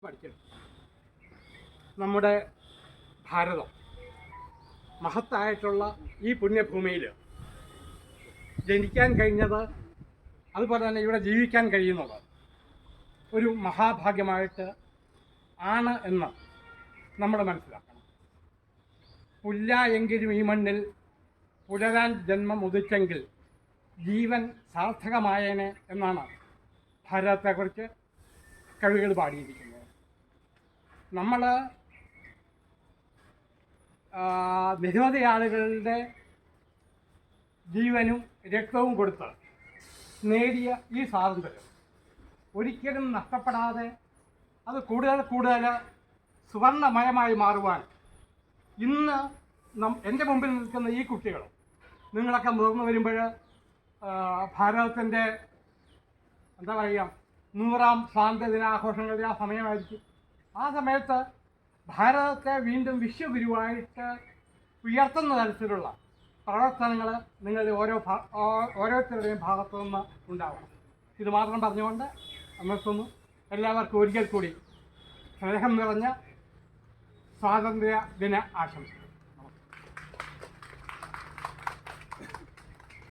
പഠിക്കണം. നമ്മുടെ ഭാരതം മഹത്തായിട്ടുള്ള ഈ പുണ്യഭൂമിയിൽ ജനിക്കാൻ കഴിഞ്ഞത്, അതുപോലെ തന്നെ ഇവിടെ ജീവിക്കാൻ കഴിയുന്നത് ഒരു മഹാഭാഗ്യമായിട്ട് ആണ് എന്ന് നമ്മൾ മനസ്സിലാക്കണം. പുല്ല എങ്കിലും ഈ മണ്ണിൽ പുലരാൻ ജന്മം ഉദിച്ചെങ്കിൽ ജീവൻ സാർത്ഥകമായേനെ എന്നാണ് ഭാരതത്തെക്കുറിച്ച് കവികൾ പാടിയിരിക്കുന്നത്. നമ്മൾ നിരവധി ആളുകളുടെ ജീവനും രക്തവും കൊടുത്ത് നേടിയ ഈ സ്വാതന്ത്ര്യം ഒരിക്കലും നഷ്ടപ്പെടാതെ അത് കൂടുതൽ കൂടുതൽ സുവർണമയമായി മാറുവാൻ ഇന്ന് എൻ്റെ മുമ്പിൽ നിൽക്കുന്ന ഈ കുട്ടികൾ, നിങ്ങളൊക്കെ മുതിർന്നു വരുമ്പോൾ ഭാരതത്തിൻ്റെ എന്താ പറയുക 100ാം സ്വാതന്ത്ര്യ ദിനാഘോഷങ്ങളുടെ ആ സമയമായിരിക്കും. ആ സമയത്ത് ഭാരതത്തെ വീണ്ടും വിശ്വഗുരുവായിട്ട് ഉയർത്തുന്ന തരത്തിലുള്ള പ്രവർത്തനങ്ങൾ നിങ്ങളുടെ ഓരോരുത്തരുടെയും ഭാഗത്തു നിന്ന് ഉണ്ടാവണം. ഇത് മാത്രം പറഞ്ഞുകൊണ്ട് നിർത്തുന്നു. എല്ലാവർക്കും ഒരിക്കൽ കൂടി സ്നേഹം നിറഞ്ഞ സ്വാതന്ത്ര്യ ദിന ആശംസകൾ.